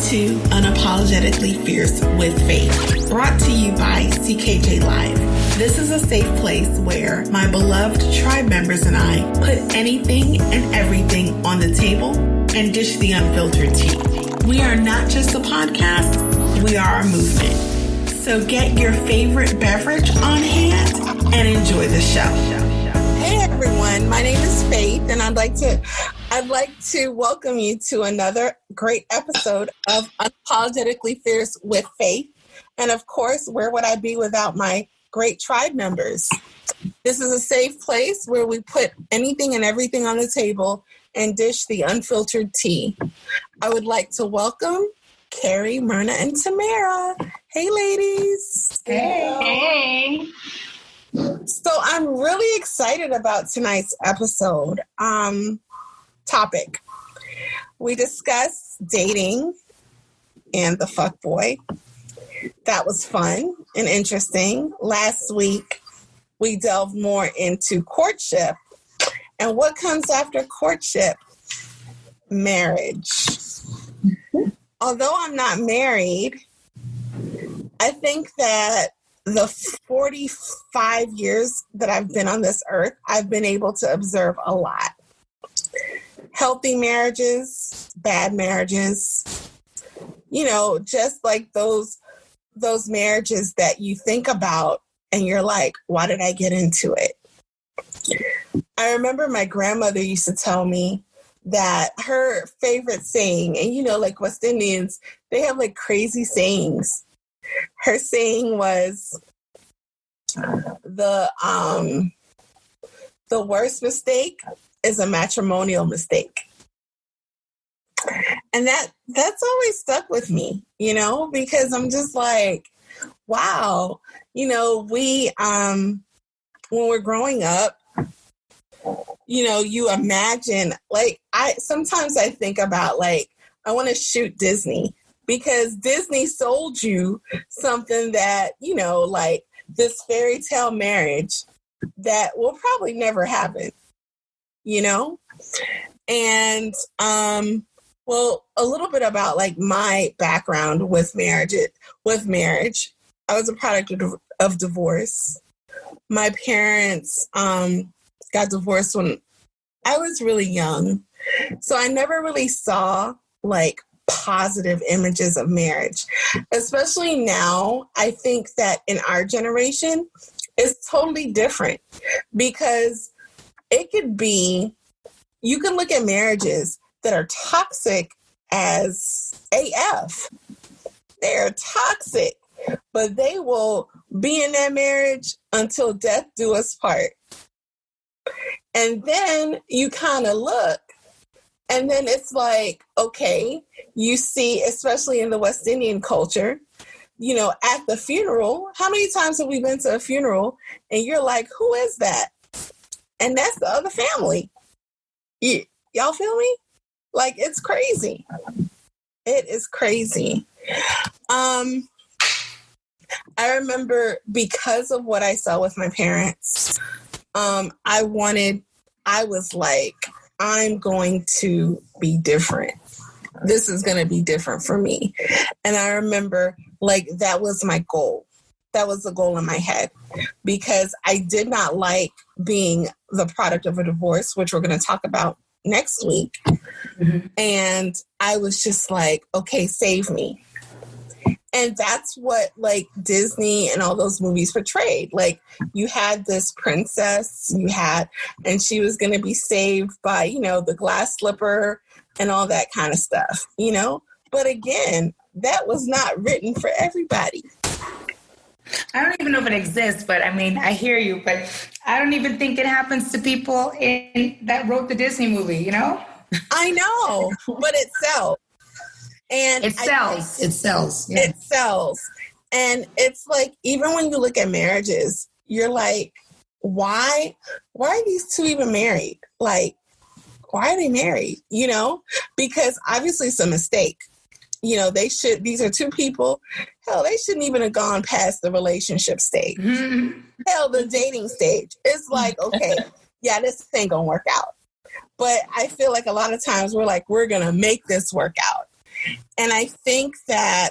to Unapologetically Fierce with Faythe, brought to you by CKJ Live. This is a safe place where my beloved tribe members and I put anything and everything on the table and dish the unfiltered tea. We are not just a podcast, we are a movement. So get your favorite beverage on hand and enjoy the show. Hey everyone, my name is Faythe, and I'd like to welcome you to another great episode of Unapologetically Fierce with Faythe. And of course, where would I be without my great tribe members? This is a safe place where we put anything and everything on the table and dish the unfiltered tea. I would like to welcome Kerri, Myrna, and Tamara. Hey ladies. Hey. So I'm really excited about tonight's episode. Topic. We discussed dating and the fuckboy. That was fun and interesting. Last week, we delved more into courtship. And what comes after courtship? Marriage. Although I'm not married, I think that the 45 years that I've been on this earth, I've been able to observe a lot. Healthy marriages, bad marriages, just like those marriages that you think about and you're like, why did I get into it? I remember my grandmother used to tell me that her favorite saying, and like West Indians, they have like crazy sayings. Her saying was, the worst mistake is a matrimonial mistake. And that's always stuck with me, because I'm just like, wow, we, when we're growing up, you imagine, sometimes I think about, I want to shoot Disney because Disney sold you something that, this fairy tale marriage that will probably never happen, And, a little bit about my background with marriage. I was a product of divorce. My parents got divorced when I was really young. So I never really saw positive images of marriage. Especially now, I think that in our generation, it's totally different because it could be, you can look at marriages that are toxic as AF. They're toxic, but they will be in that marriage until death do us part. And then you kind of look, and then it's like, okay, you see, especially in the West Indian culture, at the funeral, how many times have we been to a funeral and you're like, who is that? And that's the other family. Y'all feel me? It's crazy. It is crazy. I remember because of what I saw with my parents, I was like, I'm going to be different. This is going to be different for me. And I remember that was my goal. That was the goal in my head because I did not like being the product of a divorce, which we're going to talk about next week. Mm-hmm. And I was just like, okay, save me. And that's what Disney and all those movies portrayed. You had this princess and she was going to be saved by, the glass slipper and all that kind of stuff, But again, that was not written for everybody. I don't even know if it exists, but I hear you, but I don't even think it happens to people that wrote the Disney movie, I know, but it sells. And it sells. It sells. Yeah. It sells. And it's even when you look at marriages, you're like, why are these two even married? Why are they married? Because obviously it's a mistake. These are two people. Hell, they shouldn't even have gone past the relationship stage. Mm-hmm. Hell, the dating stage. It's okay, yeah, this ain't gonna work out. But I feel a lot of times we're going to make this work out. And I think that,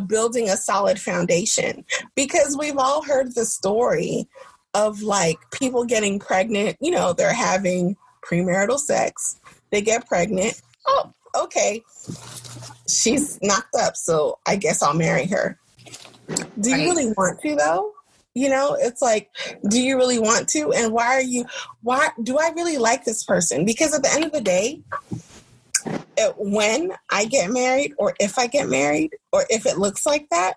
building a solid foundation, because we've all heard the story of like people getting pregnant, they're having premarital sex, they get pregnant. Oh, okay. She's knocked up, so I guess I'll marry her. Do you really want to, though? It's like, do you really want to? And why do I really like this person? Because at the end of the day, when I get married, or if I get married, or if it looks like that,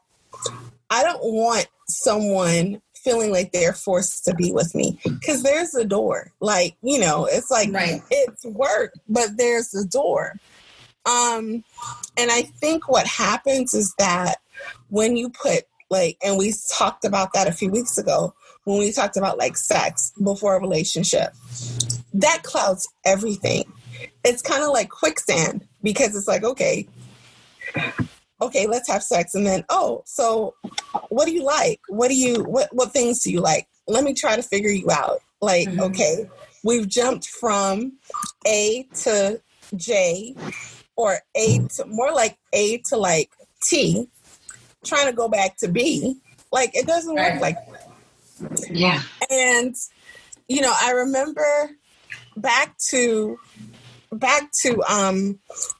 I don't want someone feeling like they're forced to be with me, because there's the door. Like, it's like, It's work, but there's the door. And I think what happens is that when you put and we talked about that a few weeks ago, when we talked about like sex before a relationship, that clouds everything. It's kind of like quicksand, because it's like, okay, let's have sex. And then, so what do you like? What things do you like? Let me try to figure you out. Like, okay, we've jumped from A to J, or more like A to like T, trying to go back to B. Like, it doesn't work like that. Yeah. And, I remember back to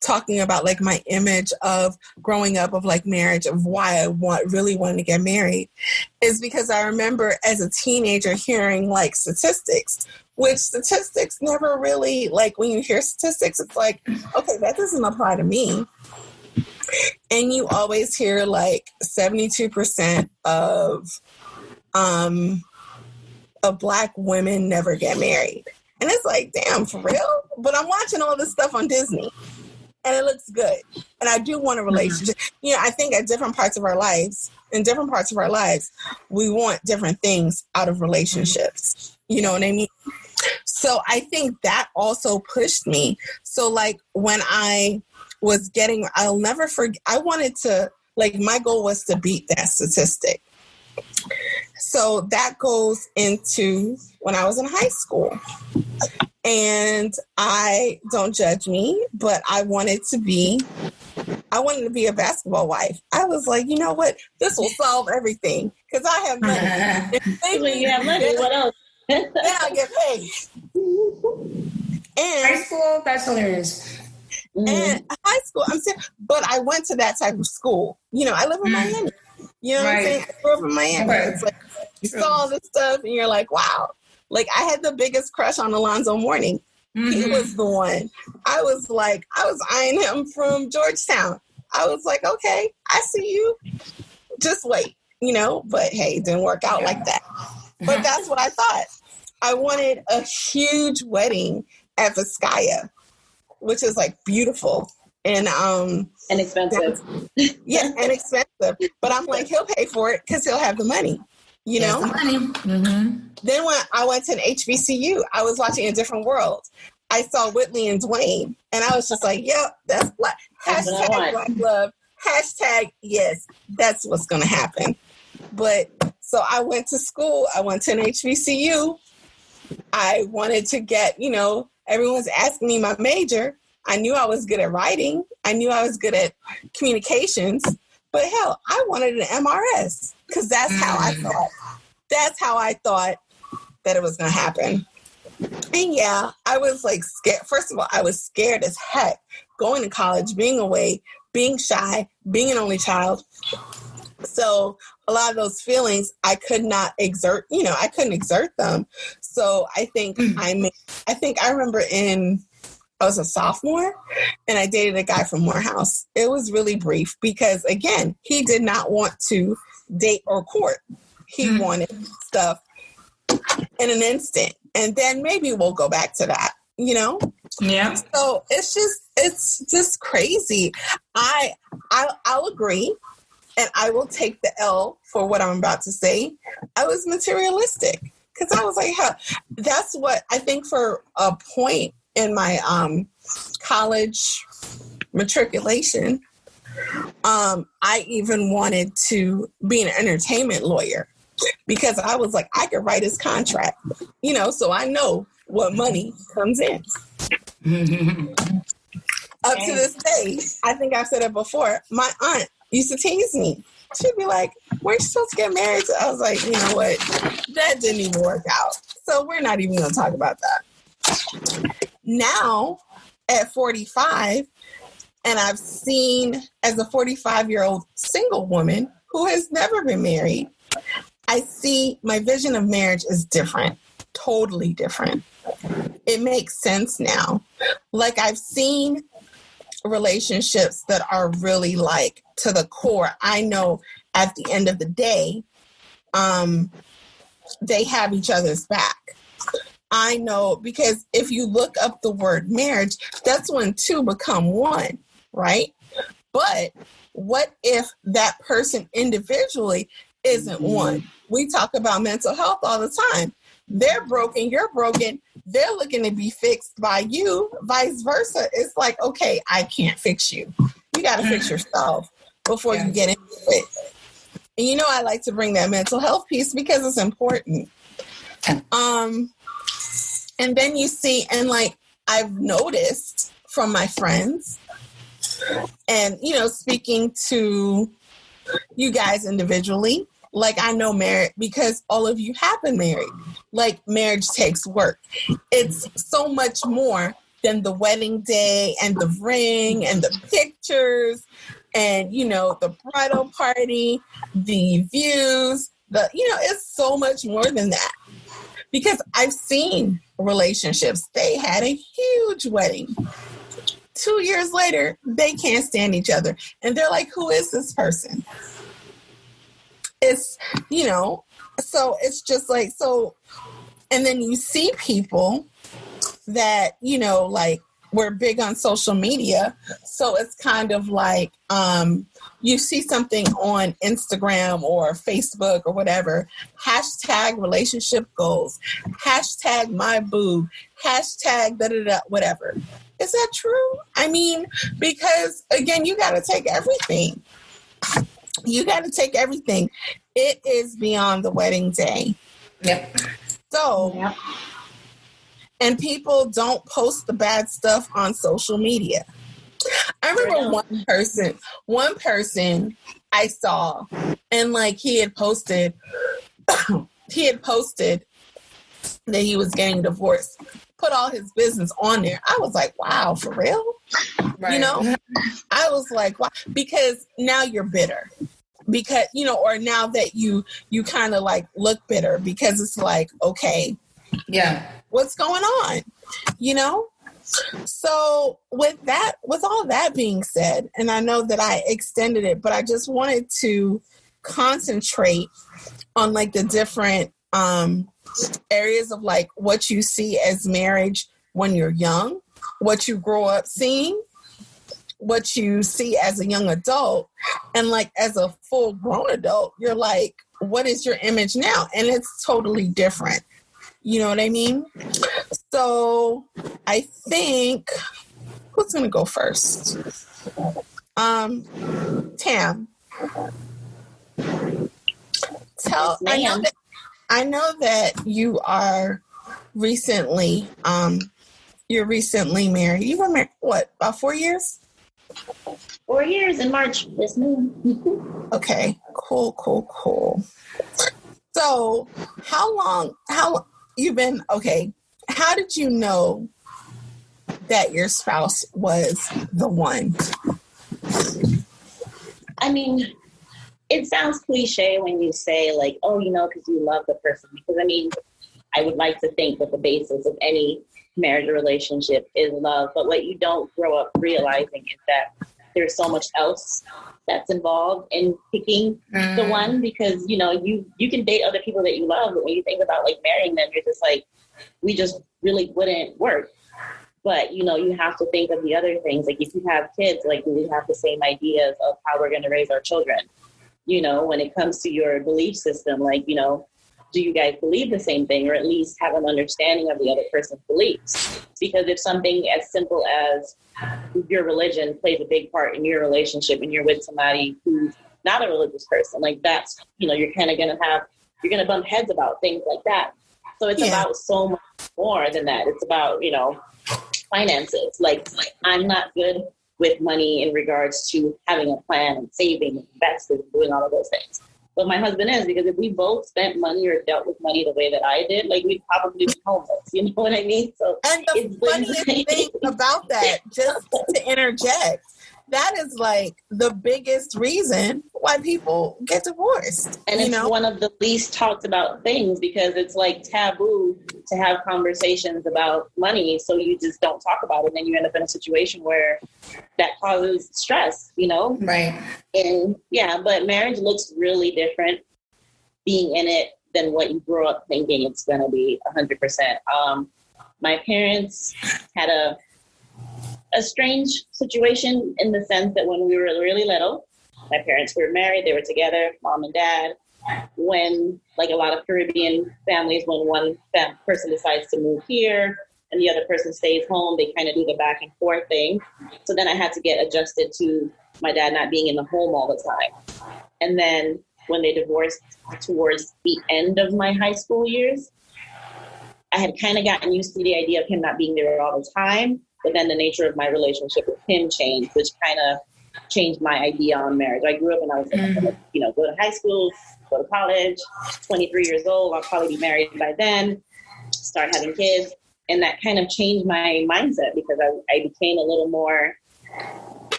talking about like my image of growing up, of like marriage, of why I really wanted to get married, is because I remember as a teenager hearing like statistics, which statistics never really, like when you hear statistics, it's like, okay, that doesn't apply to me. And you always hear like 72% of Black women never get married. And it's like, damn, for real? But I'm watching all this stuff on Disney, and it looks good. And I do want a relationship. I think in different parts of our lives, we want different things out of relationships. You know what I mean? So I think that also pushed me. So like when I was I'll never forget, I wanted to, like, my goal was to beat that statistic. So that goes into when I was in high school. And don't judge me, but I wanted to be a basketball wife. I was like, you know what? This will solve everything, because I have money. When you have money, what else? Then I get paid. And high school, that's hilarious. And high school, but I went to that type of school. I live in Miami. You know what I'm saying? I grew up in Miami. Right. It's like you saw all this stuff, and you're like, wow. Like, I had the biggest crush on Alonzo Mourning. He was the one. I was eyeing him from Georgetown. I was like, okay, I see you. Just wait, But hey, it didn't work out like that. But that's what I thought. I wanted a huge wedding at Vizcaya, which is like beautiful and expensive. Yeah, and expensive. But I'm like, he'll pay for it because he'll have the money, The money. Then when I went to an HBCU, I was watching A Different World. I saw Whitley and Dwayne, and I was just like, yep, that's Black. Hashtag Black love. Hashtag yes, that's what's going to happen. But so I went to school. I went to an HBCU. I wanted to get, everyone's asking me my major. I knew I was good at writing. I knew I was good at communications. But hell, I wanted an MRS because that's how I thought. That's how I thought that it was going to happen. And yeah, I was like scared. First of all, I was scared as heck going to college, being away, being shy, being an only child. So a lot of those feelings I could not exert, I couldn't exert them. So I think I remember I was a sophomore and I dated a guy from Morehouse. It was really brief because, again, he did not want to date or court. He wanted stuff in an instant. And then maybe we'll go back to that, Yeah. So it's just crazy. I'll agree. And I will take the L for what I'm about to say. I was materialistic because I was like, that's what I think for a point in my college matriculation, I even wanted to be an entertainment lawyer because I was like, I could write his contract, so I know what money comes in. Up to this day, I think I've said it before, my aunt used to tease me. She'd be like, weren't you supposed to get married? I was like, you know what? That didn't even work out. So we're not even going to talk about that. Now, at 45, and I've seen, as a 45-year-old single woman who has never been married, I see my vision of marriage is different, totally different. It makes sense now. Like, I've seen relationships that are really like to the core. I know at the end of the day, they have each other's back. I know, because if you look up the word marriage, that's when two become one, right? But what if that person individually isn't one? We talk about mental health all the time. They're broken, you're broken. They're looking to be fixed by you, vice versa. It's like, okay, I can't fix you. You got to fix yourself before you get into it. And you know, I like to bring that mental health piece because it's important. And then you see, and like I've noticed from my friends, and, you know, speaking to you guys individually, like I know marriage because all of you have been married. Like, marriage takes work. It's so much more than the wedding day and the ring and the pictures and, you know, the bridal party, the views, it's so much more than that. Because I've seen relationships, they had a huge wedding. 2 years later, they can't stand each other. And they're like, who is this person? It's, you know, so it's just like, so, and then you see people that, you know, like, we're big on social media. So it's kind of like, you see something on Instagram or Facebook or whatever, hashtag relationship goals, hashtag my boo, hashtag da-da-da, whatever. Is that true? I mean, because again, you got to take everything. You got to take everything. It is beyond the wedding day. Yep. So, and people don't post the bad stuff on social media. I remember one person I saw, and like he had posted that he was getting divorced, put all his business on there. I was like, wow, for real? Right. You know, I was like, wow, because now you're bitter. Because, you know, or now that you kind of like look bitter because it's like, okay, yeah, what's going on? You know? So with all that being said, and I know that I extended it, but I just wanted to concentrate on like the different areas of like what you see as marriage when you're young, what you grow up seeing, what you see as a young adult, and like as a full grown adult, you're like, what is your image now? And it's totally different. You know what I mean? So I think, who's going to go first? Tam. I know that you are recently, you're recently married. You were married, what, about 4 years? 4 years in March. Yes, ma'am. Okay, cool. So how you've been, okay, how did you know that your spouse was the one? I mean, it sounds cliche when you say like, oh, you know, because you love the person. Because I mean, I would like to think that the basis of any marriage or relationship is love. But what you don't grow up realizing is that there's so much else that's involved in picking the one, because, you know, you can date other people that you love, but when you think about like marrying them, you're just like, we just really wouldn't work. But, you know, you have to think of the other things. Like if you have kids, like do we have the same ideas of how we're going to raise our children? You know, when it comes to your belief system, like, you know, do you guys believe the same thing, or at least have an understanding of the other person's beliefs? Because if something as simple as your religion plays a big part in your relationship and you're with somebody who's not a religious person, like that's, you know, you're kind of going to bump heads about things like that. So it's about so much more than that. It's about, you know, finances. Like I'm not good with money in regards to having a plan and saving and investing and doing all of those things. But my husband is, because if we both spent money or dealt with money the way that I did, like, we'd probably be homeless. You know what I mean? So, and the funniest thing about that, just to interject, that is like the biggest reason why people get divorced. And it's one of the least talked about things, because it's like taboo to have conversations about money. So you just don't talk about it. And then you end up in a situation where that causes stress, you know? Right. And yeah, but marriage looks really different being in it than what you grew up thinking it's going to be 100%. My parents had a strange situation in the sense that when we were really little, my parents were married, they were together, mom and dad. When, like a lot of Caribbean families, when one person decides to move here and the other person stays home, they kind of do the back and forth thing. So then I had to get adjusted to my dad not being in the home all the time. And then when they divorced towards the end of my high school years, I had kind of gotten used to the idea of him not being there all the time. But then the nature of my relationship with him changed, which kind of changed my idea on marriage. I grew up and I was like, I'm gonna, go to high school, go to college, 23 years old, I'll probably be married by then, start having kids. And that kind of changed my mindset, because I became a little more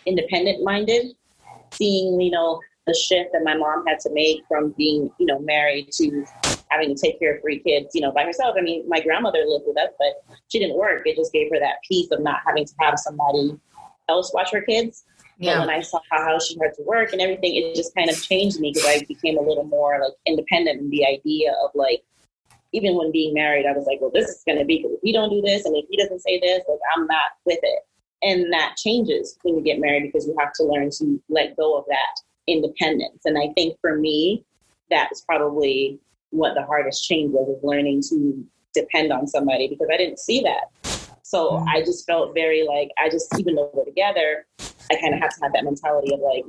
independent minded, seeing, the shift that my mom had to make from being, married to having to take care of 3 kids, by herself. I mean, my grandmother lived with us, but she didn't work. It just gave her that peace of not having to have somebody else watch her kids. Yeah. But when I saw how she had to work and everything, it just kind of changed me, because I became a little more like independent in the idea of, like, even when being married, I was like, well, this is going to be, because if we don't do this and if he doesn't say this, like, I'm not with it. And that changes when you get married, because you have to learn to let go of that independence. And I think for me, that's probably what the hardest change was, is learning to depend on somebody, because I didn't see that. So I just felt very like, even though we're together, I kind of have to have that mentality of like,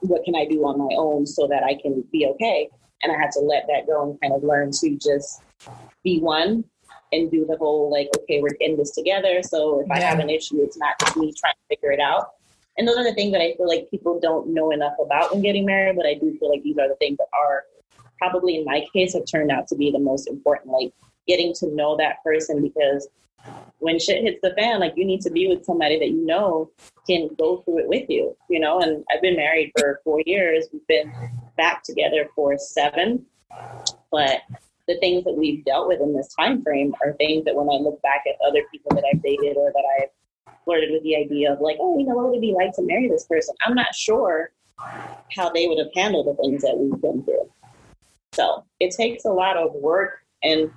what can I do on my own so that I can be okay? And I had to let that go and kind of learn to just be one and do the whole, like, okay, we're in this together. So if I have an issue, it's not just me trying to figure it out. And those are the things that I feel like people don't know enough about when getting married, but I do feel like these are the things that are probably, in my case, have turned out to be the most important, like getting to know that person, because when shit hits the fan, like, you need to be with somebody that can go through it with you, and I've been married for 4 years. We've been back together for 7, but the things that we've dealt with in this time frame are things that when I look back at other people that I've dated or that I've flirted with the idea of like, oh, what would it be like to marry this person? I'm not sure how they would have handled the things that we've been through. So it takes a lot of work, and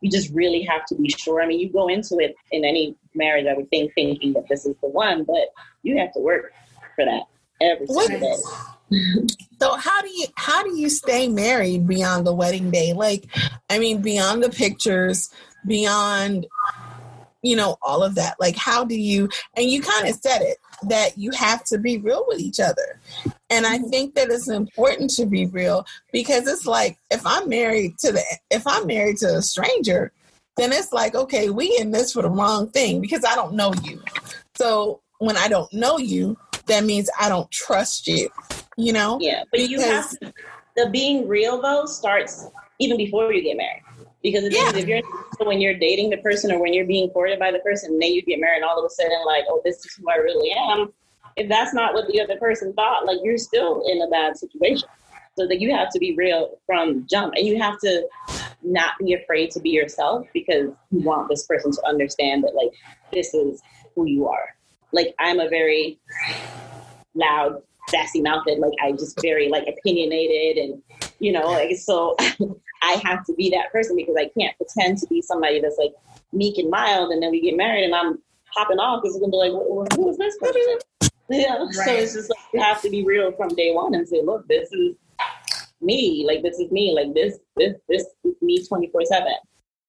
you just really have to be sure. I mean, you go into it in any marriage, I would think, thinking that this is the one, but you have to work for that every single day. So how do you stay married beyond the wedding day? Like, I mean, beyond the pictures, beyond, all of that. Like, how do you, and you kind of said it, that you have to be real with each other. And I think that it's important to be real, because it's like, if I'm married to a stranger, then it's like, okay, we in this for the wrong thing, because I don't know you. So when I don't know you, that means I don't trust you, Yeah, but you have to, the being real though starts even before you get married. Because when you're dating the person or when you're being courted by the person, and then you get married and all of a sudden like, oh, this is who I really am. If that's not what the other person thought, like, you're still in a bad situation. So that you have to be real from jump, and you have to not be afraid to be yourself, because you want this person to understand that, like, this is who you are. Like, I'm a very loud, sassy mouthed, like, I just very like opinionated, and like, so I have to be that person, because I can't pretend to be somebody that's like meek and mild, and then we get married and I'm popping off, because it's gonna be like, well, who is this person? Yeah. Right. So it's just like, you have to be real from day one and say, look, this is me. Like, this is me. Like, this is me 24/7.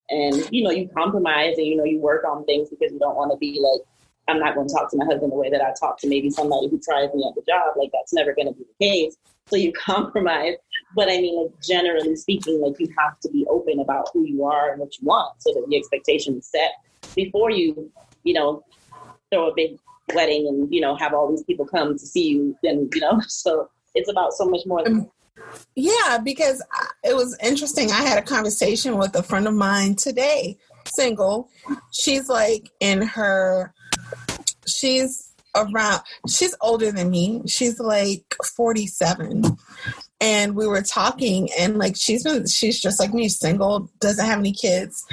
And you compromise, and you work on things, because you don't want to be like, I'm not going to talk to my husband the way that I talk to maybe somebody who tries me at the job. Like, that's never going to be the case. So you compromise. But I mean, like, generally speaking, like, you have to be open about who you are and what you want, so that the expectation is set before you, throw a big wedding and, you know, have all these people come to see you. Then, you know, so it's about so much more than Yeah, because it was interesting. I had a conversation with a friend of mine today, single. She's like she's older than me. She's like 47. And we were talking, and like she's just like me, single, doesn't have any kids.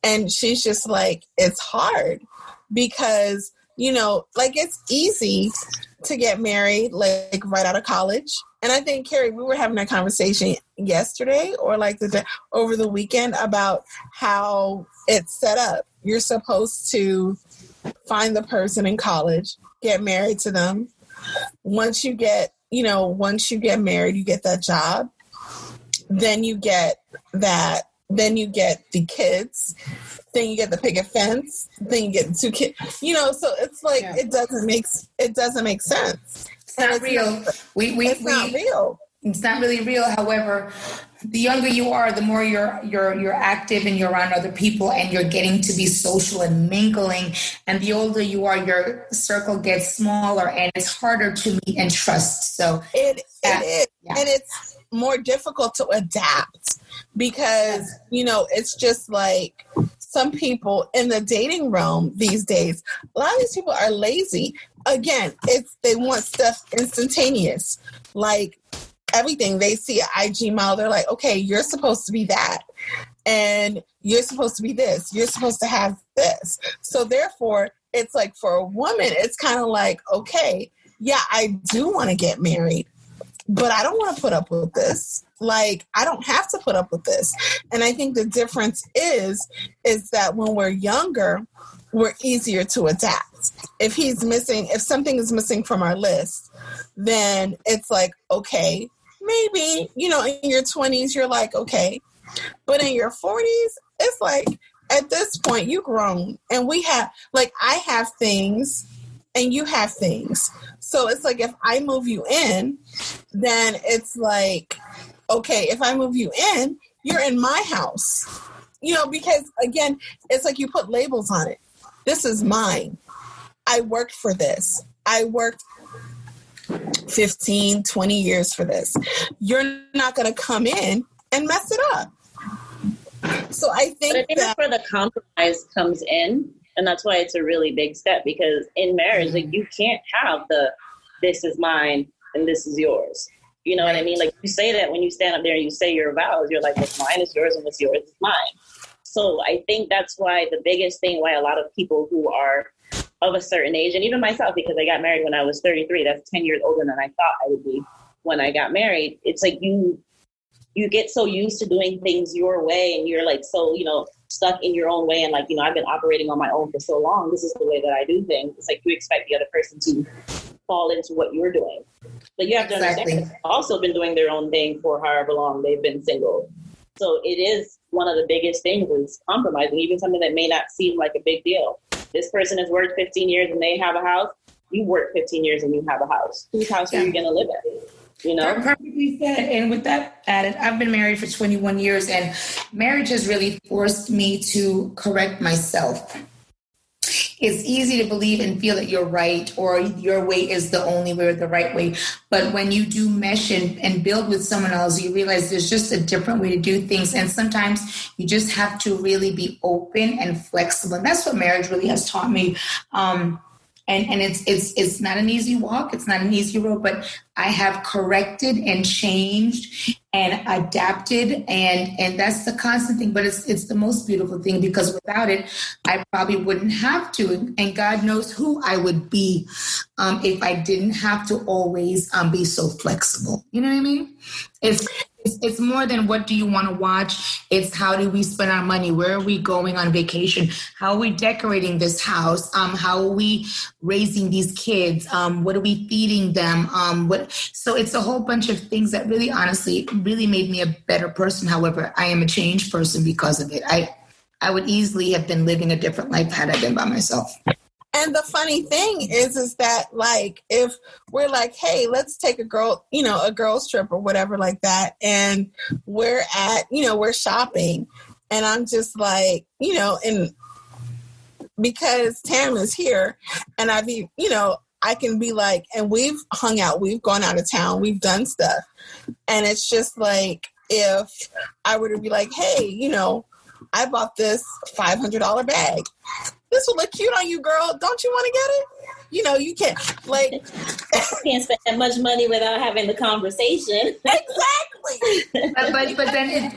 And she's just like, it's hard because, you know, like it's easy to get married like right out of college. And I think, Kerri, we were having a conversation yesterday or like over the weekend about how it's set up. You're supposed to find the person in college, get married to them. Once you get married, you get that job. Then you get the kids. Then you get the picket fence. Then you get the 2 kids. You know, so it's like it doesn't make sense. It's not real. It's not real. It's not really real. However, the younger you are, the more you're active and you're around other people and you're getting to be social and mingling. And the older you are, your circle gets smaller and it's harder to meet and trust. So it is. Yeah. And it's more difficult to adapt because, you know, it's just like some people in the dating realm these days, a lot of these people are lazy. Again, they want stuff instantaneous. Like, everything they see an IG model, they're like, okay, you're supposed to be that. And you're supposed to be this. You're supposed to have this. So therefore, it's like for a woman, it's kind of like, okay, yeah, I do want to get married, but I don't want to put up with this. Like, I don't have to put up with this. And I think the difference is that when we're younger, we're easier to adapt. If something is missing from our list, then it's like, okay, maybe, you know, in your 20s, you're like, okay. But in your 40s, it's like, at this point, you grown. And I have things and you have things. So it's like, if I move you in, then it's like, okay, if I move you in, you're in my house. You know, because again, it's like you put labels on it. This is mine. I worked for this. I worked 15, 20 years for this. You're not going to come in and mess it up. So I think that's where the compromise comes in. And that's why it's a really big step, because in marriage, like, you can't have this is mine and this is yours. You know what I mean? Like, you say that when you stand up there and you say your vows, you're like, what's mine is yours and what's yours is mine. So I think that's why the biggest thing why a lot of people who are of a certain age, and even myself, because I got married when I was 33, that's 10 years older than I thought I would be when I got married. It's like you get so used to doing things your way, and you're like, so, you know, stuck in your own way. And like, you know, I've been operating on my own for so long. This is the way that I do things. It's like you expect the other person to fall into what you're doing. But you have to understand, they've also been doing their own thing for however long they've been single. So it is one of the biggest things is compromising, even something that may not seem like a big deal. This person has worked 15 years and they have a house. You work 15 years and you have a house. Whose house are you going to live in? You know? Perfectly said. And with that added, I've been married for 21 years and marriage has really forced me to correct myself. It's easy to believe and feel that you're right or your way is the only way or the right way. But when you do mesh and build with someone else, you realize there's just a different way to do things. And sometimes you just have to really be open and flexible. And that's what marriage really has taught me. And it's not an easy walk. It's not an easy road, but I have corrected and changed and adapted. And that's the constant thing, but it's the most beautiful thing, because without it, I probably wouldn't have to. And God knows who I would be if I didn't have to always be so flexible. You know what I mean? It's more than what do you want to watch. It's how do we spend our money? Where are we going on vacation? How are we decorating this house? How are we raising these kids? What are we feeding them? So it's a whole bunch of things that really, honestly, really made me a better person. However, I am a changed person because of it. I would easily have been living a different life had I been by myself. And the funny thing is that, like, if we're like, hey, let's take a girls trip or whatever like that. And we're shopping and I'm just like, and because Tam is here, and I can be like, and we've hung out, we've gone out of town, we've done stuff. And it's just like, if I were to be like, hey, I bought this $500 bag. This will look cute on you, girl. Don't you want to get it? You can't, like... You can't spend that much money without having the conversation. Exactly. But then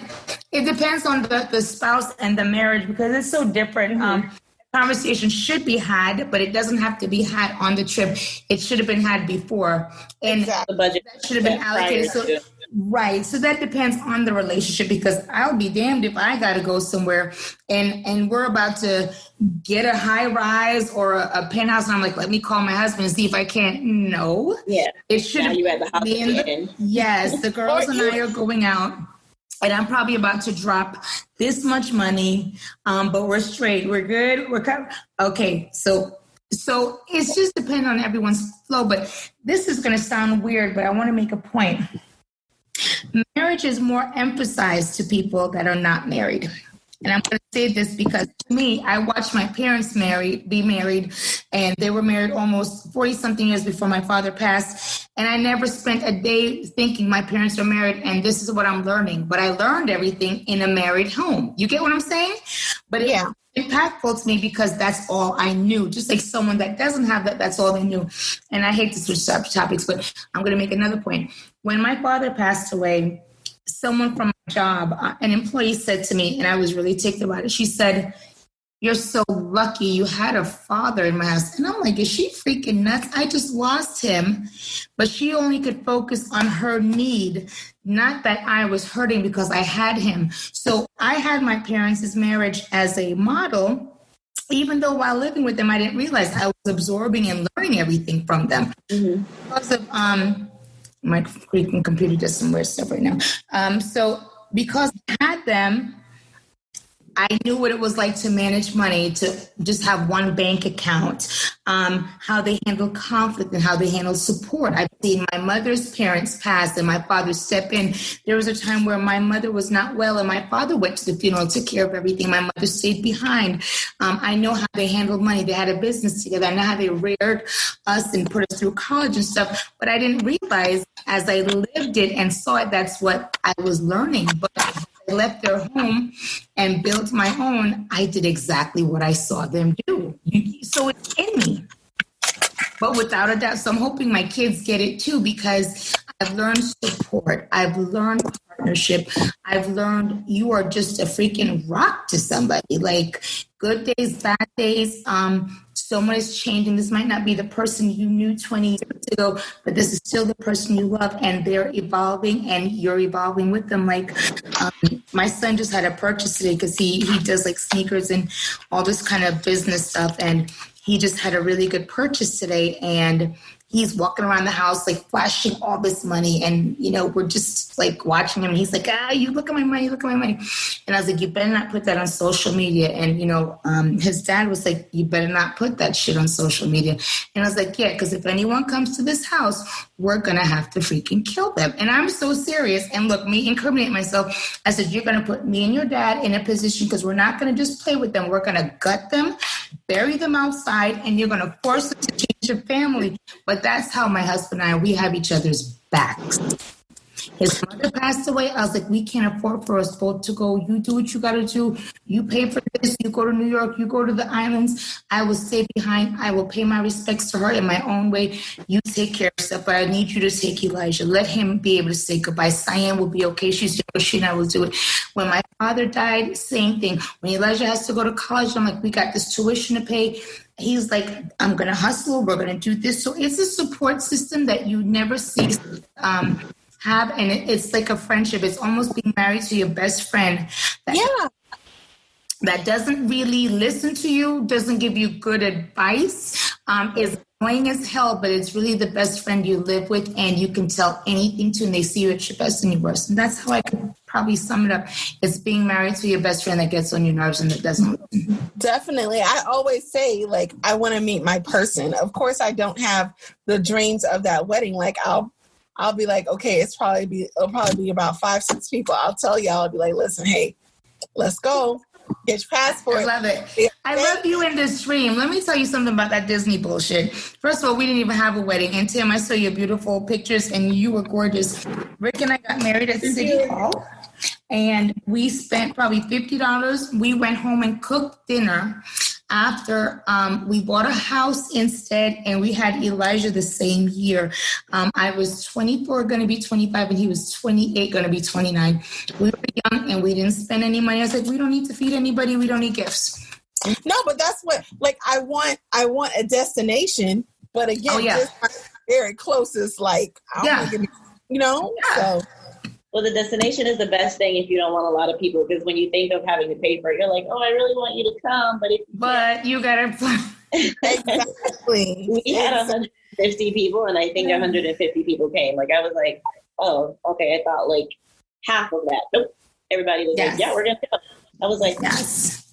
it depends on the spouse and the marriage, because it's so different. Mm-hmm. Conversation should be had, but it doesn't have to be had on the trip. It should have been had before. And exactly. The budget that should have been allocated. Right. So that depends on the relationship, because I'll be damned if I got to go somewhere and we're about to get a high rise or a penthouse. And I'm like, let me call my husband and see if I can. No. Yeah. It should have been the house. Yes. The girls and I are going out. And I'm probably about to drop this much money, but we're straight. We're good. We're covered. Okay, so it's just depending on everyone's flow. But this is going to sound weird, but I want to make a point. Marriage is more emphasized to people that are not married. And I'm going to say this because to me, I watched my parents be married, and they were married almost 40-something years before my father passed. And I never spent a day thinking my parents are married and this is what I'm learning. But I learned everything in a married home. You get what I'm saying? But it's impactful to me because that's all I knew. Just like someone that doesn't have that, that's all they knew. And I hate to switch topics, but I'm going to make another point. When my father passed away, someone from my job, an employee said to me, and I was really taken about it. She said, "You're so lucky you had a father in my house." And I'm like, is she freaking nuts? I just lost him. But she only could focus on her need, not that I was hurting because I had him. So I had my parents' marriage as a model, even though while living with them, I didn't realize I was absorbing and learning everything from them. Mm-hmm. Because of my freaking computer does some weird stuff right now. So because I had them, I knew what it was like to manage money, to just have one bank account, how they handle conflict and how they handle support. I've seen my mother's parents pass and my father step in. There was a time where my mother was not well and my father went to the funeral, took care of everything. My mother stayed behind. I know how they handled money. They had a business together. I know how they reared us and put us through college and stuff. But I didn't realize as I lived it and saw it, that's what I was learning. But I left their home and built my own. I did exactly what I saw them do. So it's in me. But without a doubt, so I'm hoping my kids get it too, because I've learned support. I've learned partnership. I've learned you are just a freaking rock to somebody. Like good days, bad days. Someone is changing. This might not be the person you knew 20 years ago, but this is still the person you love, and they're evolving and you're evolving with them. Like my son just had a purchase today because he does like sneakers and all this kind of business stuff. And he just had a really good purchase today, and he's walking around the house, like flashing all this money. And, we're just like watching him. And he's like, you look at my money, look at my money. And I was like, you better not put that on social media. And, his dad was like, you better not put that shit on social media. And I was like, yeah, because if anyone comes to this house, we're going to have to freaking kill them. And I'm so serious. And look, me incriminate myself. I said, you're going to put me and your dad in a position, because we're not going to just play with them. We're going to gut them, bury them outside, and you're going to force them to change your family. But that's how my husband and I, we have each other's backs. His mother passed away. I was like, we can't afford for us both to go. You do what you got to do. You pay for this. You go to New York. You go to the islands. I will stay behind. I will pay my respects to her in my own way. You take care of stuff, but I need you to take Elijah. Let him be able to say goodbye. Cyan will be okay. She's doing she and I will do it. When my father died, same thing. When Elijah has to go to college, I'm like, we got this tuition to pay. He's like, I'm going to hustle. We're going to do this. So it's a support system that you never see have, and it's like a friendship. It's almost being married to your best friend that doesn't really listen to you, doesn't give you good advice, is annoying as hell, but it's really the best friend you live with, and you can tell anything to, and they see you at your best and your worst. And that's how I could probably sum it up. It's being married to your best friend that gets on your nerves and that doesn't listen. Definitely. I always say, like, I want to meet my person. Of course, I don't have the dreams of that wedding. Like, I'll be like, okay, it'll probably be about 5-6 people. I'll tell y'all, I'll be like, listen, hey, let's go. Get your passport. I love it. I love you in this dream. Let me tell you something about that Disney bullshit. First of all, we didn't even have a wedding. And Tim, I saw your beautiful pictures and you were gorgeous. Rick and I got married at City Hall. And we spent probably $50. We went home and cooked dinner after we bought a house instead, and we had Elijah the same year. I was 24, going to be 25, and he was 28, going to be 29. We were young, and we didn't spend any money. I was like, we don't need to feed anybody. We don't need gifts. No, but that's what, like, I want a destination, but again, just very closest, like, so. Well, the destination is the best thing if you don't want a lot of people, because when you think of having to pay for it, you're like, oh, I really want you to come, but you gotta. Exactly. We had 150 people, and I think 150 people came. Like, I was like, oh, okay. I thought like half of that. Nope. Everybody was like, yeah, we're gonna go. I was like, yes.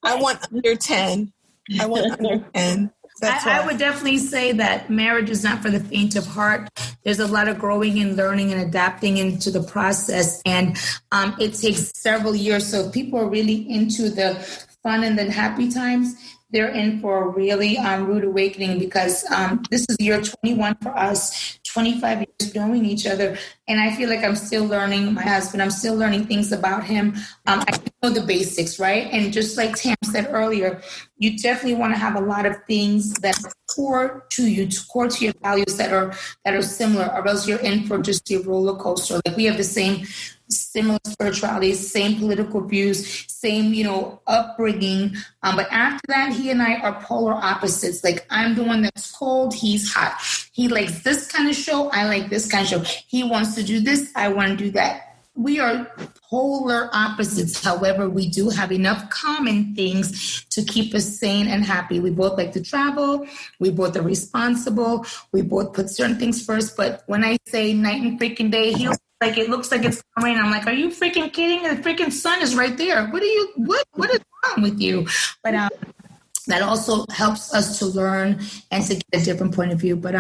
I want under 10. I want under 10. I would definitely say that marriage is not for the faint of heart. There's a lot of growing and learning and adapting into the process. And it takes several years. So if people are really into the fun and the happy times, they're in for a really rude awakening, because this is year 21 for us, 25 years knowing each other. And I feel like I'm still learning my husband. I'm still learning things about him. I know the basics, right? And just like Tam said earlier, you definitely want to have a lot of things that are core to you, core to your values that are similar, or else you're in for just a roller coaster. Like, we have the same similar spirituality, same political views, same, upbringing. But after that, he and I are polar opposites. Like, I'm the one that's cold, he's hot. He likes this kind of show, I like this kind of show. He wants to do this, I want to do that. We are polar opposites. However, we do have enough common things to keep us sane and happy. We both like to travel. We both are responsible. We both put certain things first. But when I say night and freaking day, he like, it looks like it's coming. I'm like, are you freaking kidding? The freaking sun is right there. What is wrong with you? But that also helps us to learn and to get a different point of view. But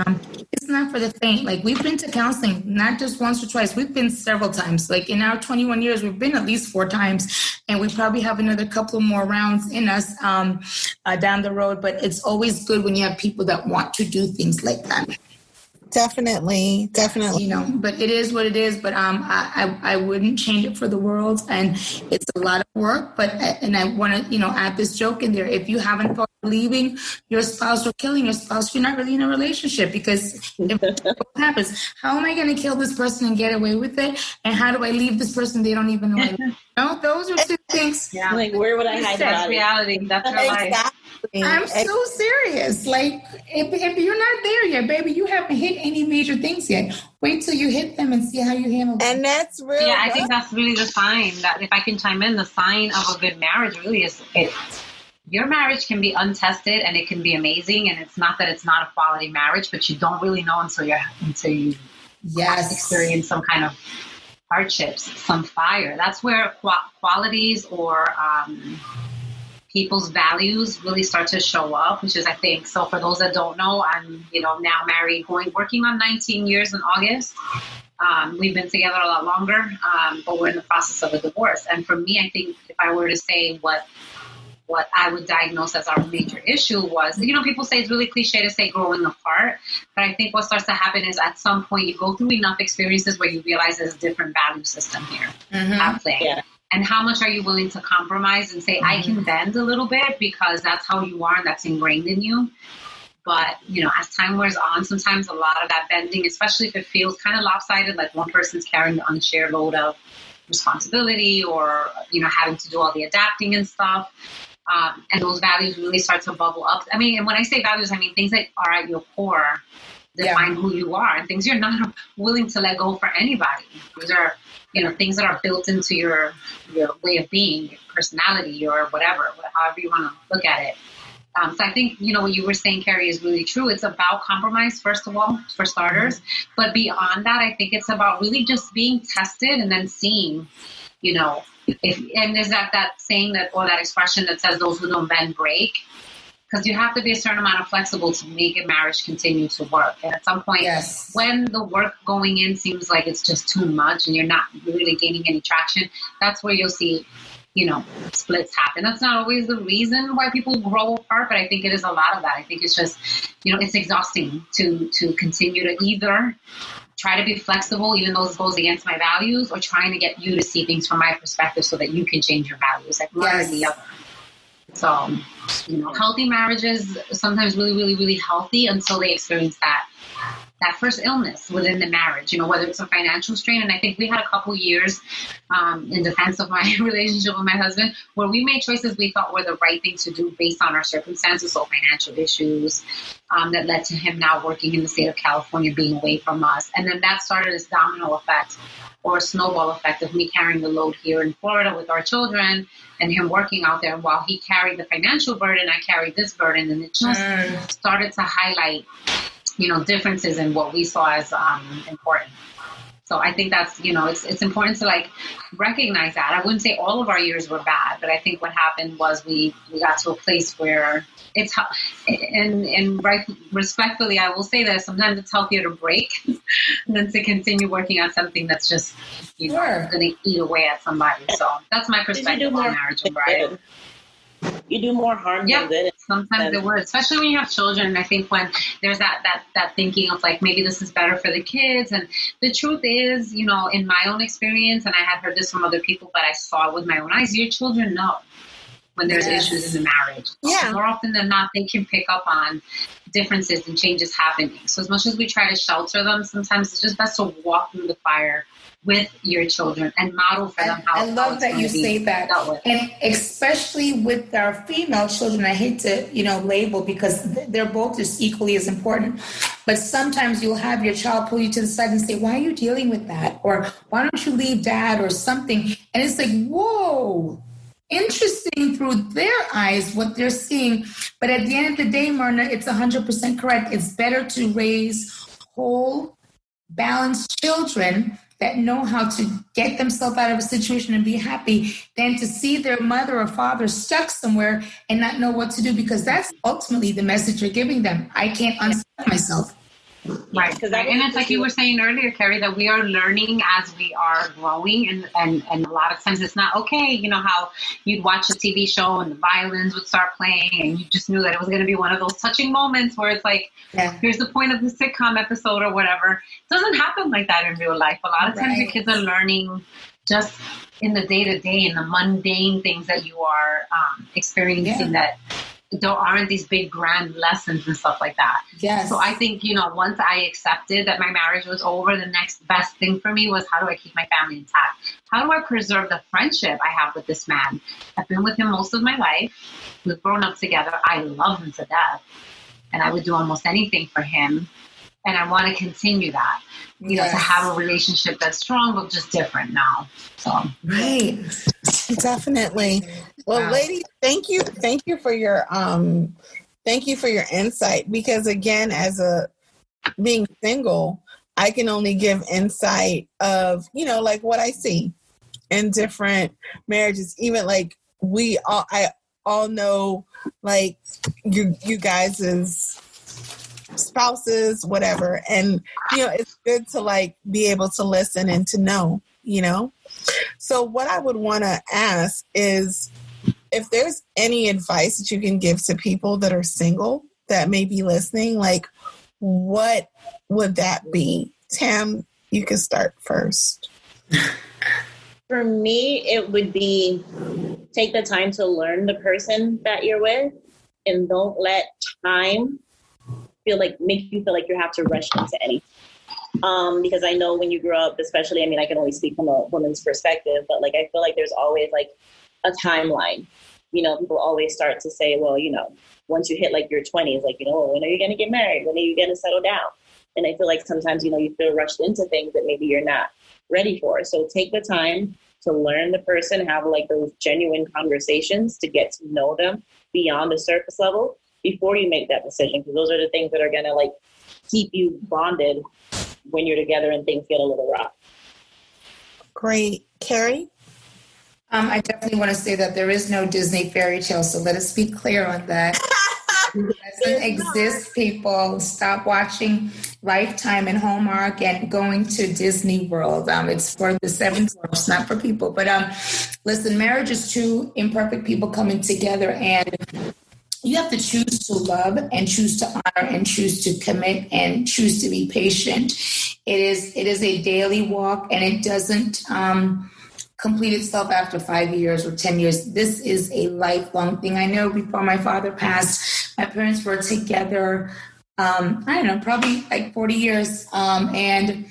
it's not for the faint. Like, we've been to counseling, not just once or twice. We've been several times. Like, in our 21 years, we've been at least 4 times. And we probably have another couple more rounds in us down the road. But it's always good when you have people that want to do things like that. Definitely. But it is what it is. But I wouldn't change it for the world, and it's a lot of work. But I want to add this joke in there. If you haven't thought of leaving your spouse or killing your spouse, you're not really in a relationship, because if what happens, how am I going to kill this person and get away with it? And how do I leave this person they don't even know? Those are 2 things. Yeah. Like, where would I hide That's reality. That's real life. I'm so serious. Like, if you're not there yet, baby, you haven't hit any major things yet. Wait till you hit them and see how you handle them. And that's real. Yeah, I think that's really the sign. That, if I can chime in, the sign of a good marriage really is your marriage can be untested and it can be amazing. And it's not that it's not a quality marriage, but you don't really know until you experience some kind of hardships, some fire. That's where qualities or people's values really start to show up, which is, I think, so for those that don't know, I'm, now married, working on 19 years in August. We've been together a lot longer, but we're in the process of a divorce. And for me, I think if I were to say what I would diagnose as our major issue was, people say it's really cliche to say growing apart, but I think what starts to happen is at some point you go through enough experiences where you realize there's a different value system here at play. Yeah. And how much are you willing to compromise and say, I can bend a little bit because that's how you are and that's ingrained in you. But, as time wears on, sometimes a lot of that bending, especially if it feels kind of lopsided, like one person's carrying the unshared load of responsibility or, having to do all the adapting and stuff. And those values really start to bubble up. I mean, and when I say values, I mean things that are at your core define who you are, and things you're not willing to let go for anybody. These are, things that are built into your way of being, your personality, or whatever, however you want to look at it. So I think, what you were saying, Kerri, is really true. It's about compromise, first of all, for starters. But beyond that, I think it's about really just being tested and then seeing, and there's that saying or that expression that says those who don't bend break. Because you have to be a certain amount of flexible to make a marriage continue to work. And at some point, when the work going in seems like it's just too much and you're not really gaining any traction, that's where you'll see, splits happen. That's not always the reason why people grow apart, but I think it is a lot of that. I think it's just, it's exhausting to continue to either try to be flexible, even though it goes against my values, or trying to get you to see things from my perspective so that you can change your values, like one or the other. So, healthy marriages sometimes really, really, really healthy until they experience that first illness within the marriage, whether it's a financial strain. And I think we had a couple years in defense of my relationship with my husband, where we made choices we thought were the right thing to do based on our circumstances. So financial issues that led to him now working in the state of California, being away from us. And then that started this domino effect or snowball effect of me carrying the load here in Florida with our children and him working out there. While he carried the financial burden, I carried this burden. And it just started to highlight differences in what we saw as important. So I think that's, it's important to recognize that. I wouldn't say all of our years were bad, but I think what happened was we got to a place where it's, and respectfully, I will say that sometimes it's healthier to break than to continue working on something that's just, going to eat away at somebody. So that's my perspective on marriage and bride. You do more harm than good. Sometimes it would, especially when you have children. And I think when there's that thinking of maybe this is better for the kids. And the truth is, in my own experience, and I had heard this from other people, but I saw it with my own eyes, your children know when there's issues in the marriage. Yeah. More often than not, they can pick up on differences and changes happening. So as much as we try to shelter them, sometimes it's just best to walk through the fire with your children and model for them how. I love that you say that, and especially with our female children. I hate to label, because they're both just equally as important. But sometimes you'll have your child pull you to the side and say, "Why are you dealing with that?" Or "Why don't you leave dad?" or something. And it's like, whoa, interesting through their eyes what they're seeing. But at the end of the day, Myrna, it's 100% correct. It's better to raise whole, balanced children that know how to get themselves out of a situation and be happy than to see their mother or father stuck somewhere and not know what to do, because that's ultimately the message you're giving them. I can't unstuck myself. Right. And it's like you were saying earlier, Kerri, that we are learning as we are growing. And a lot of times it's not okay. How you'd watch a TV show and the violins would start playing and you just knew that it was going to be one of those touching moments where it's like, here's the point of the sitcom episode or whatever. It doesn't happen like that in real life. A lot of times your kids are learning just in the day-to-day, in the mundane things that you are experiencing that aren't these big grand lessons and stuff like that. Yes. So I think, once I accepted that my marriage was over, the next best thing for me was, how do I keep my family intact? How do I preserve the friendship I have with this man? I've been with him most of my life. We've grown up together. I love him to death. And I would do almost anything for him. And I want to continue that, to have a relationship that's strong, but just different now. So. Right. Definitely. Well, ladies, thank you for your insight, because again, as being single, I can only give insight of, what I see in different marriages. Even I all know, you guys' spouses, whatever. And, it's good to be able to listen and to know, So what I would want to ask is, if there's any advice that you can give to people that are single that may be listening, what would that be? Tam, you can start first. For me, it would be, take the time to learn the person that you're with, and don't let time make you feel like you have to rush into anything. Because I know when you grow up, especially, I can only speak from a woman's perspective, but I feel like there's always a timeline. People always start to say, well, once you hit your 20s, when are you going to get married? When are you going to settle down? And I feel like sometimes, you feel rushed into things that maybe you're not ready for. So take the time to learn the person, have those genuine conversations to get to know them beyond the surface level before you make that decision. Because those are the things that are going to keep you bonded when you're together and things get a little rough. Great. Kerri? I definitely want to say that there is no Disney fairy tale, so let us be clear on that. It doesn't exist, people. Stop watching Lifetime and Hallmark and going to Disney World. It's for the seven dwarfs, not for people. But Listen, marriage is two imperfect people coming together, and you have to choose to love and choose to honor and choose to commit and choose to be patient. It is a daily walk, and it doesn't complete itself after 5 years or 10 years. This is a lifelong thing. I know before my father passed, my parents were together, I don't know, probably like 40 years. And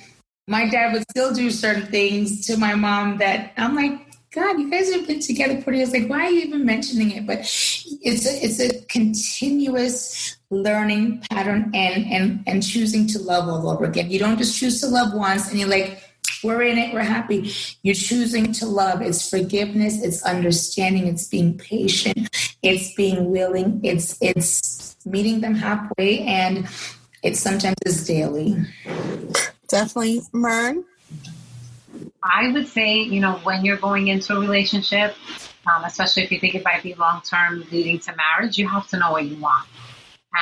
my dad would still do certain things to my mom that I'm like, God, you guys have been together 40 years. Like, why are you even mentioning it? But it's a continuous learning pattern and choosing to love all over again. You don't just choose to love once and you're like, we're in it, we're happy. You're choosing to love. It's forgiveness, it's understanding, it's being patient, it's being willing, it's meeting them halfway, and it's sometimes it's daily. Definitely. Myrna? I would say, when you're going into a relationship, especially if you think it might be long-term leading to marriage, you have to know what you want.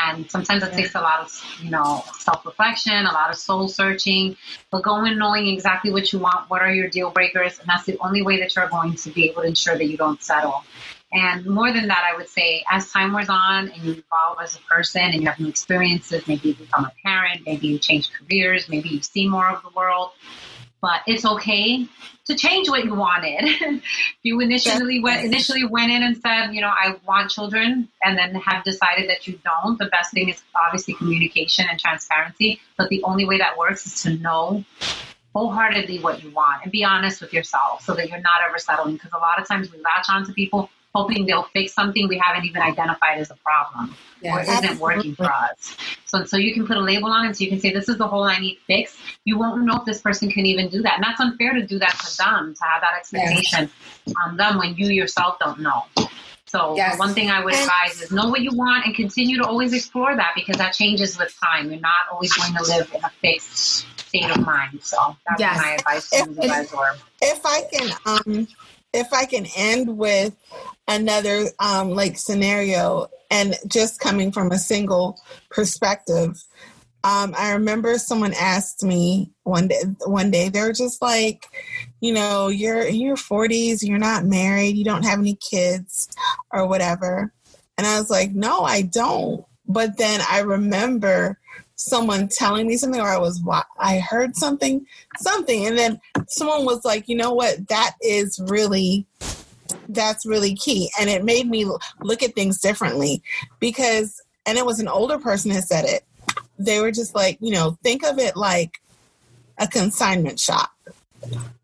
And sometimes it takes a lot of, self-reflection, a lot of soul searching, but go in knowing exactly what you want, what are your deal breakers, and that's the only way that you're going to be able to ensure that you don't settle. And more than that, I would say as time wears on and you evolve as a person and you have new experiences, maybe you become a parent, maybe you change careers, maybe you've seen more of the world. But it's okay to change what you wanted. You initially went in and said, I want children, and then have decided that you don't. The best thing is obviously communication and transparency. But the only way that works is to know wholeheartedly what you want and be honest with yourself so that you're not ever settling. Because a lot of times we latch on to people hoping they'll fix something we haven't even identified as a problem or isn't working for us. So you can put a label on it, so you can say, this is the hole I need fixed. You won't know if this person can even do that. And that's unfair to do that to them, to have that expectation on them when you yourself don't know. So one thing I would advise is know what you want and continue to always explore that, because that changes with time. You're not always going to live in a fixed state of mind. So that's my advice to you guys. If I can end with another scenario, and just coming from a single perspective, I remember someone asked me one day, they were just like, you're in your 40s, you're not married, you don't have any kids or whatever. And I was like, no, I don't. But then I remember someone telling me something, or I heard something, and then someone was like, you know what, that's really key. And it made me look at things differently, because, and it was an older person that said it. They were just like, think of it like a consignment shop.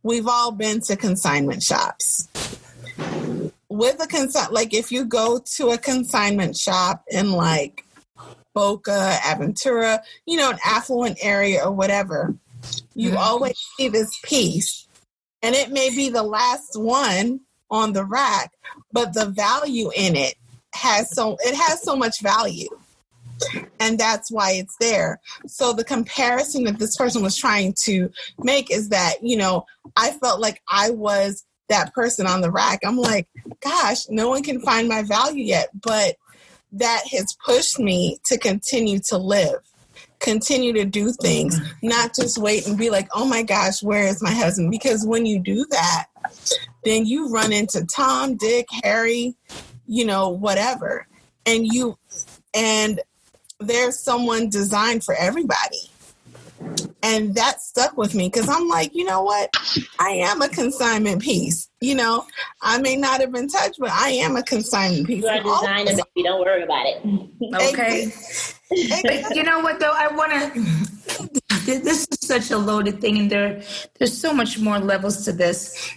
We've all been to consignment shops. With if you go to a consignment shop in Boca, Aventura, an affluent area or whatever, you always see this piece, and it may be the last one on the rack, but the value in it has so much value, and that's why it's there. So the comparison that this person was trying to make is that, I felt like I was that person on the rack. I'm like, gosh, no one can find my value yet, but that has pushed me to continue to live, continue to do things, not just wait and be like, oh my gosh, where is my husband? Because when you do that, then you run into Tom, Dick, Harry, whatever. And there's someone designed for everybody. And that stuck with me, because I'm like, you know what? I am a consignment piece. I may not have been touched, but I am a consignment piece. You are designed, baby. Don't worry about it. Okay. But you know what, though? I want to... This is such a loaded thing, and there's so much more levels to this.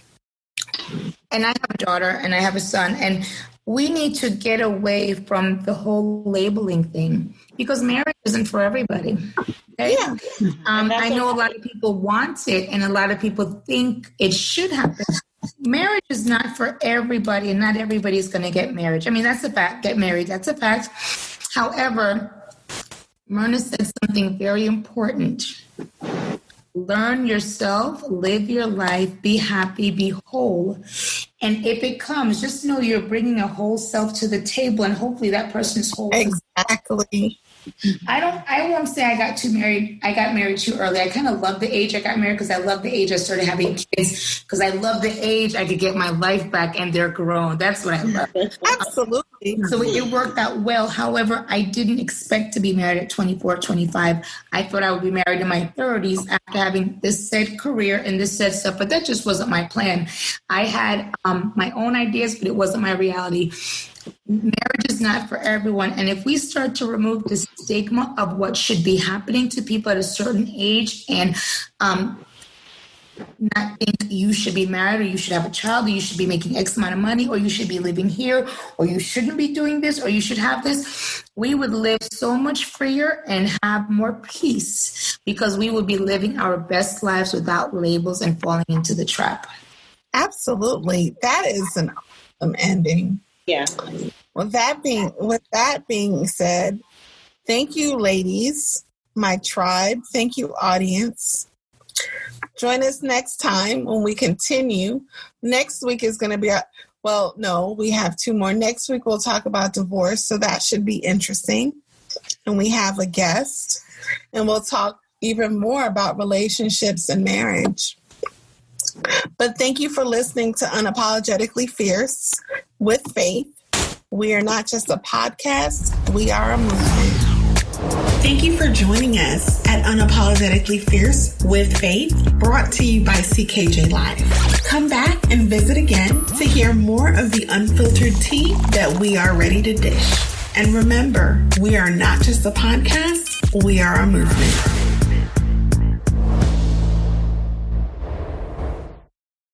And I have a daughter, and I have a son, and we need to get away from the whole labeling thing, because marriage isn't for everybody. Okay? Yeah. I know a lot of people want it, and a lot of people think it should happen. Marriage is not for everybody, and not everybody is going to get married. I mean, that's a fact. Get married, that's a fact. However, Myrna said something very important. Learn yourself, live your life, be happy, be whole. And if it comes, just know you're bringing a whole self to the table, and hopefully that person's whole. Exactly. I won't say I got married too early. I kind of love the age I got married because I love the age I started having kids, because I love the age I could get my life back and they're grown. That's what I love. Absolutely. So it worked out well. However, I didn't expect to be married at 24, 25. I thought I would be married in my 30s after having this said career and this said stuff, but that just wasn't my plan. I had my own ideas, but it wasn't my reality. Marriage is not for everyone. And if we start to remove the stigma of what should be happening to people at a certain age and not think you should be married or you should have a child or you should be making X amount of money or you should be living here or you shouldn't be doing this or you should have this, we would live so much freer and have more peace because we would be living our best lives without labels and falling into the trap. Absolutely. That is an awesome ending. Yeah. With that being said, thank you, ladies, my tribe. Thank you, audience. Join us next time when we continue. Next week is going to be, we have 2 more. Next week we'll talk about divorce, so that should be interesting. And we have a guest, and we'll talk even more about relationships and marriage. But thank you for listening to Unapologetically Fierce with Faythe. We are not just a podcast, we are a movement. Thank you for joining us at Unapologetically Fierce with Faythe, brought to you by CKJ Live. Come back and visit again to hear more of the unfiltered tea that we are ready to dish. And remember, we are not just a podcast, we are a movement.